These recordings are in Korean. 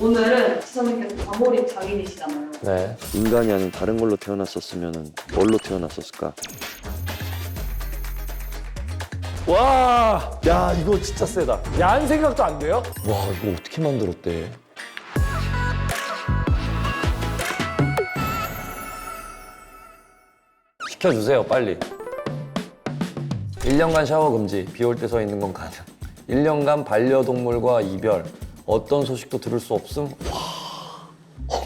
오늘은 지선님께서 과몰입 장인이시잖아요. 네. 인간이 아닌 다른 걸로 태어났었으면 뭘로 태어났었을까? 와, 야 이거 진짜 세다. 야한 생각도 안 돼요? 와, 이거 어떻게 만들었대? 시켜주세요 빨리. 1년간 샤워 금지, 비 올 때 서 있는 건 가능. 1년간 반려동물과 이별, 어떤 소식도 들을 수 없음.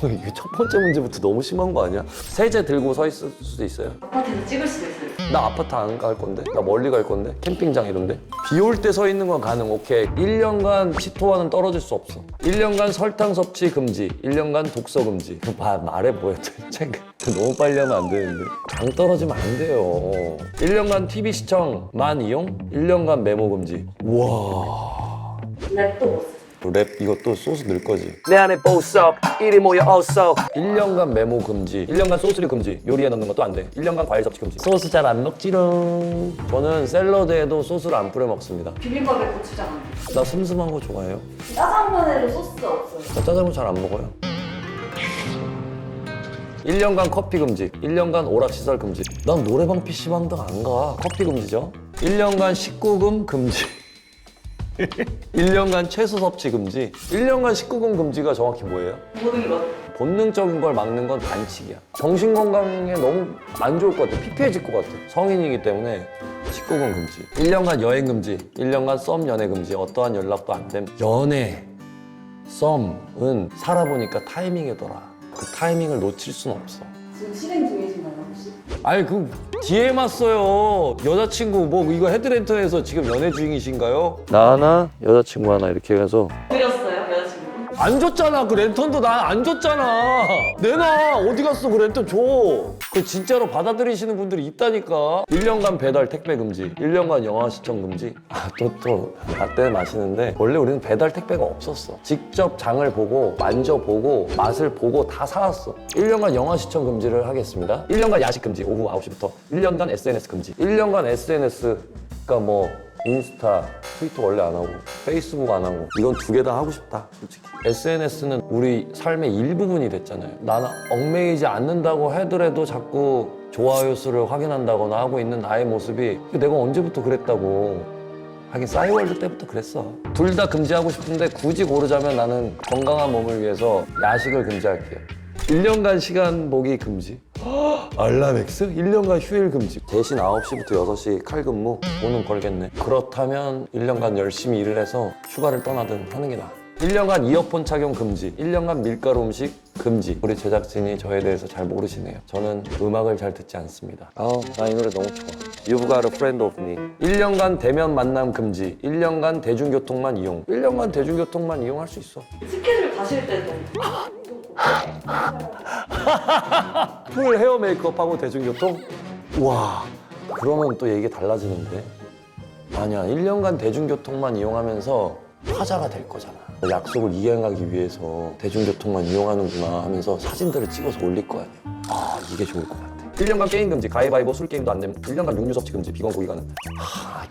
이게 첫 번째 문제부터 너무 심한 거 아니야? 세제 들고 서 있을 수도 있어요. 아파트에서 찍을 수도 있어요. 나 아파트 안 갈 건데? 나 멀리 갈 건데? 캠핑장 이런데? 비 올 때 서 있는 건 가능, 오케이. 1년간 치토와는 떨어질 수 없어. 1년간 설탕 섭취 금지, 1년간 독서 금지. 말해 뭐야, 책. 너무 빨리 하면 안 되는데. 당 떨어지면 안 돼요. 1년간 TV 시청 만 이용, 1년간 메모 금지. 우와. 랩도 못 쓰세요. 랩 이것도 소스 넣을 거지. 내 안에 보석, 이리 모여 어서. 1년간 메모 금지, 1년간 소스류 금지. 요리에 넣는 것도 안 돼. 1년간 과일 섭취 금지. 소스 잘 안 먹지롱. 저는 샐러드에도 소스를 안 뿌려 먹습니다. 비빔밥에 고추장 안 돼요. 나 슴슴한 거 좋아해요. 짜장면에도 소스가 없어요. 나 짜장면 잘 안 먹어요. 1년간 커피 금지, 1년간 오락시설 금지. 난 노래방 PC방 등 안 가. 커피 금지죠. 1년간 19금 금지. 1년간 채소 섭취 금지. 1년간 19금 금지가 정확히 뭐예요? 모든 것. 본능적인 걸 막는 건 반칙이야. 정신 건강에 너무 안 좋을 것 같아. 피폐해질 것 같아. 성인이기 때문에 19금 금지. 1년간 여행 금지, 1년간 썸 연애 금지. 어떠한 연락도 안 됨. 연애, 썸은 살아보니까 타이밍이더라. 그 타이밍을 놓칠 순 없어. 지금 실행 중이신가요 혹시? 아니 그 DM 왔어요. 여자친구 뭐 이거 헤드랜턴에서 지금 연애 중이신가요? 나 하나, 여자친구 하나 이렇게 해서 드렸어요 여자친구? 안 줬잖아. 그 랜턴도 나 안 줬잖아. 내놔. 어디 갔어 그 랜턴 줘. 그 진짜로 받아들이시는 분들이 있다니까. 1년간 배달 택배 금지, 1년간 영화 시청 금지. 또 라떼 마시는데 원래 우리는 배달 택배가 없었어. 직접 장을 보고 만져보고 맛을 보고 다 사왔어. 1년간 영화 시청 금지를 하겠습니다. 1년간 야식 금지, 오후 9시부터. 1년간 SNS 금지. 1년간 SNS가 뭐 인스타, 트위터 원래 안 하고 페이스북 안 하고 이건 두 개 다 하고 싶다 솔직히. SNS는 우리 삶의 일부분이 됐잖아요. 나는 얽매이지 않는다고 하더라도 자꾸 좋아요 수를 확인한다거나 하고 있는 나의 모습이 내가 언제부터 그랬다고. 하긴 싸이월드 때부터 그랬어. 둘 다 금지하고 싶은데 굳이 고르자면 나는 건강한 몸을 위해서 야식을 금지할게요. 1년간 시간 보기 금지. 알라맥스? 1년간 휴일 금지. 대신 9시부터 6시 칼근무? 돈은 벌겠네. 그렇다면 1년간 열심히 일을 해서 휴가를 떠나든 하는 게 나아. 1년간 이어폰 착용 금지, 1년간 밀가루 음식 금지. 우리 제작진이 저에 대해서 잘 모르시네요. 저는 음악을 잘 듣지 않습니다. 나 이 노래 너무 좋아. You've got a friend of me. 1년간 대면 만남 금지, 1년간 대중교통만 이용. 1년간 대중교통만 이용할 수 있어. 스케줄 가실 때도 풀 헤어 메이크업하고 대중교통? 와, 그러면 또 얘기 달라지는데? 아니야, 1년간 대중교통만 이용하면서 화자가 될 거잖아. 약속을 이행하기 위해서 대중교통만 이용하는구나 하면서 사진들을 찍어서 올릴 거 아니야. 이게 좋을 것 같아. 1년간 게임 금지, 가위바위보 술 게임도 안 됨. 1년간 육류 섭취 금지, 비건 고기 가능.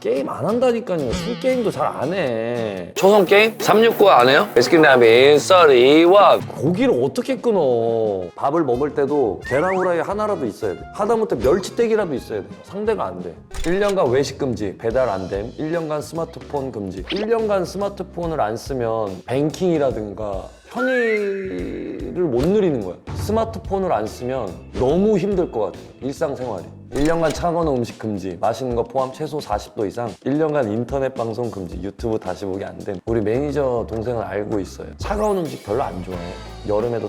게임 안 한다니까요. 술 게임도 잘 안 해. 초성 게임? 369 안 해요? 베스킨라빈, 썰이와 고기를 어떻게 끊어? 밥을 먹을 때도 계란 후라이 하나라도 있어야 돼. 하다못해 멸치떼기라도 있어야 돼. 상대가 안 돼. 1년간 외식 금지, 배달 안 됨. 1년간 스마트폰 금지. 1년간 스마트폰을 안 쓰면 뱅킹이라든가 편의를 못 누리는 거야. 스마트폰을 안 쓰면 너무 힘들 것 같아. 일상생활이. 1년간 차가운 음식 금지, 맛있는 거 포함 최소 40도 이상. 1년간 인터넷 방송 금지, 유튜브 다시 보기 안 됨. 우리 매니저 동생은 알고 있어요. 차가운 음식 별로 안 좋아해. 여름에도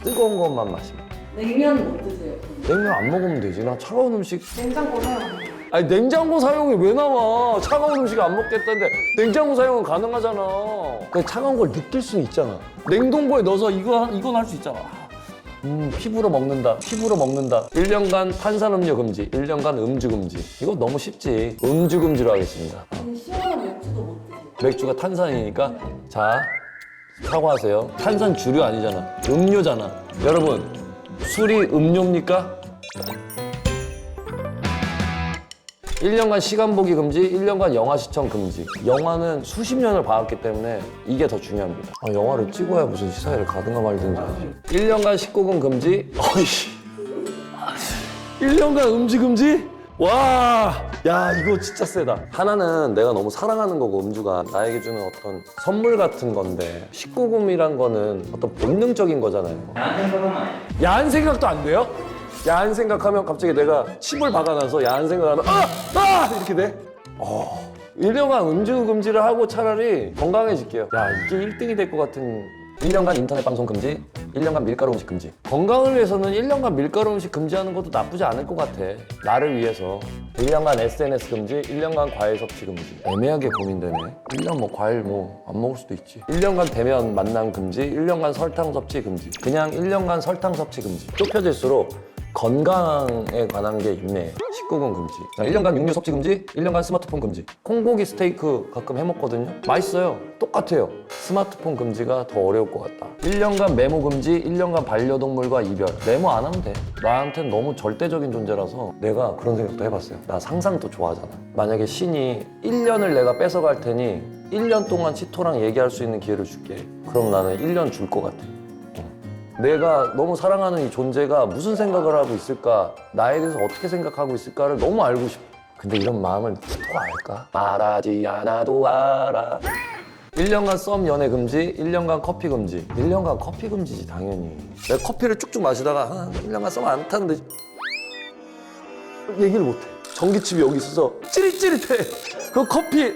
뜨거운 것만 마시면. 냉면 못 드세요? 냉면 안 먹으면 되지. 나 차가운 음식. 냉장고 사용하는 거. 아니 냉장고 사용이 왜 나와? 차가운 음식 안 먹겠다는데 냉장고 사용은 가능하잖아. 그 차가운 걸 느낄 수는 있잖아. 냉동고에 넣어서 이건 할 수 있잖아. 피부로 먹는다. 1년간 탄산음료 금지, 1년간 음주 금지. 이거 너무 쉽지. 음주 금지로 하겠습니다. 시원한 맥주도 못 드세요? 맥주가 탄산이니까. 자, 사과하세요. 탄산 주류 아니잖아. 음료잖아. 여러분, 술이 음료입니까? 1년간 시간 보기 금지, 1년간 영화 시청 금지. 영화는 수십 년을 봐왔기 때문에 이게 더 중요합니다. 영화를 찍어야 무슨 시사회를 가든가 말든지 하지. 1년간 19금 금지. 어이씨. 1년간 음주 금지? 와, 야 이거 진짜 세다. 하나는 내가 너무 사랑하는 거고 음주가 나에게 주는 어떤 선물 같은 건데 19금이란 거는 어떤 본능적인 거잖아요. 야한 생각도 안 돼요? 야한 생각하면 갑자기 내가 침을 박아놔서 야한 생각하면 이렇게 돼? 1년간 음주 금지를 하고 차라리 건강해질게요. 야 이게 1등이 될 것 같은 1년간 인터넷 방송 금지, 1년간 밀가루 음식 금지. 건강을 위해서는 1년간 밀가루 음식 금지하는 것도 나쁘지 않을 것 같아. 나를 위해서. 1년간 SNS 금지, 1년간 과일 섭취 금지. 애매하게 고민되네. 1년 뭐 과일 뭐 안 먹을 수도 있지. 1년간 대면 만남 금지, 1년간 설탕 섭취 금지. 그냥 1년간 설탕 섭취 금지. 좁혀질수록 건강에 관한 게 있네. 19금 금지. 1년간 육류 섭취 금지, 1년간 스마트폰 금지. 콩고기 스테이크 가끔 해 먹거든요. 맛있어요. 똑같아요. 스마트폰 금지가 더 어려울 것 같다. 1년간 메모 금지, 1년간 반려동물과 이별. 메모 안 하면 돼. 나한텐 너무 절대적인 존재라서 내가 그런 생각도 해봤어요. 나 상상도 좋아하잖아. 만약에 신이 1년을 내가 뺏어갈 테니 1년 동안 치토랑 얘기할 수 있는 기회를 줄게. 그럼 나는 1년 줄 것 같아. 내가 너무 사랑하는 이 존재가 무슨 생각을 하고 있을까, 나에 대해서 어떻게 생각하고 있을까를 너무 알고 싶어. 근데 이런 마음을 치토가 알까? 말하지 않아도 알아. 1년간 썸 연애 금지, 1년간 커피 금지. 1년간 커피 금지지 당연히. 내가 커피를 쭉쭉 마시다가 1년간 썸 안 타는데 얘기를 못해. 전기칩이 여기 있어서 찌릿찌릿해. 그 커피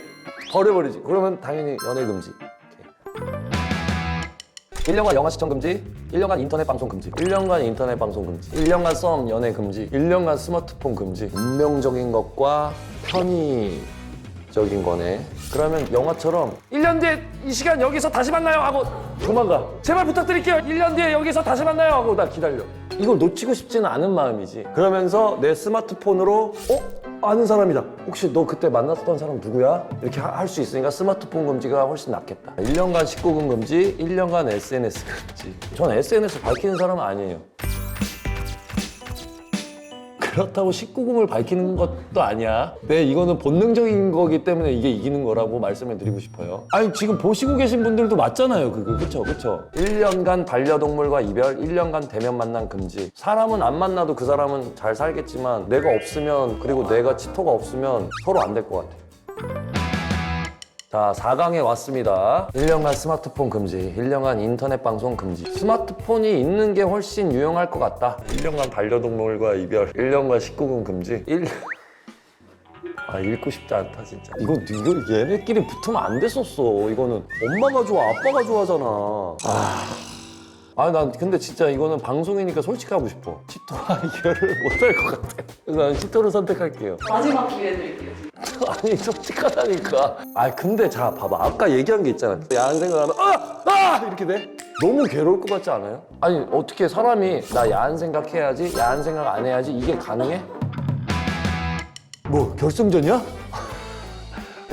버려버리지. 그러면 당연히 연애 금지. 1년간 영화 시청 금지, 1년간 인터넷 방송 금지, 1년간 인터넷 방송 금지, 1년간 썸 연애 금지, 1년간 스마트폰 금지. 운명적인 것과 편의적인 거네. 그러면 영화처럼 1년 뒤에 이 시간 여기서 다시 만나요 하고 도망가. 제발 부탁드릴게요. 1년 뒤에 여기서 다시 만나요 하고 나 기다려. 이걸 놓치고 싶지는 않은 마음이지. 그러면서 내 스마트폰으로 아는 사람이다. 혹시 너 그때 만났던 사람 누구야? 이렇게 할 수 있으니까 스마트폰 금지가 훨씬 낫겠다. 1년간 19금 금지, 1년간 SNS 금지. 전 SNS 밝히는 사람은 아니에요. 그렇다고 19금을 밝히는 것도 아니야. 네, 이거는 본능적인 거기 때문에 이게 이기는 거라고 말씀을 드리고 싶어요. 아니, 지금 보시고 계신 분들도 맞잖아요, 그거. 그쵸? 1년간 반려동물과 이별, 1년간 대면 만남 금지. 사람은 안 만나도 그 사람은 잘 살겠지만 내가 없으면, 그리고 내가 치토가 없으면 서로 안 될 것 같아. 자, 4강에 왔습니다. 1년간 스마트폰 금지, 1년간 인터넷 방송 금지. 스마트폰이 있는 게 훨씬 유용할 것 같다. 1년간 반려동물과 이별, 1년간 19금 금지. 읽고 싶지 않다, 진짜. 이거 얘네끼리 붙으면 안 됐었어. 이거는 엄마가 좋아, 아빠가 좋아하잖아. 난 근데 진짜 이거는 방송이니까 솔직하고 싶어. 치토와 이별을 못할 것 같아. 그래서 나는 치토를 선택할게요. 마지막 기회 드릴게요. 아니, 솔직하다니까. 근데 자, 봐봐. 아까 얘기한 게 있잖아. 야한 생각하면 이렇게 돼? 너무 괴로울 것 같지 않아요? 아니, 어떻게 사람이 나 야한 생각해야지, 야한 생각 안 해야지, 이게 가능해? 뭐 결승전이야?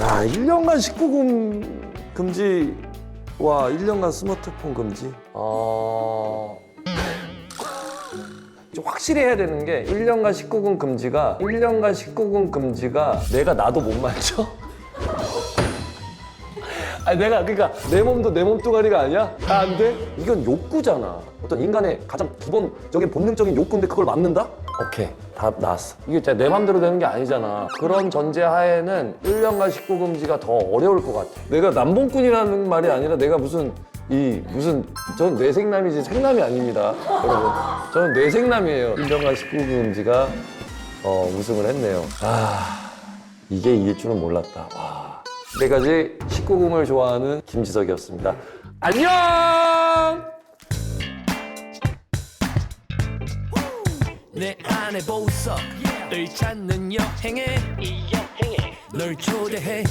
야, 1년간 19금 금지와 1년간 스마트폰 금지? 좀 확실히 해야 되는 게 1년간 19금 금지가 내가 나도 못 만져? 그러니까 내 몸도 내 몸뚱아리가 아니야? 다 안 돼? 이건 욕구잖아. 어떤 인간의 가장 기본적인 본능적인 욕구인데 그걸 막는다? 오케이, 답 나왔어. 이게 진짜 내 맘대로 되는 게 아니잖아. 그런 전제 하에는 1년간 19금지가 더 어려울 것 같아. 내가 남봉꾼이라는 말이 아니라 내가 저는 뇌생남이지 생남이 아닙니다, 여러분. 저는 뇌생남이에요. 1년간 19금지가 우승을 했네요. 이게 이길 줄은 몰랐다. 와. 여기까지 19금을 좋아하는 김지석이었습니다. 안녕! 내 안에 보석을 찾는 여행에 널 초대해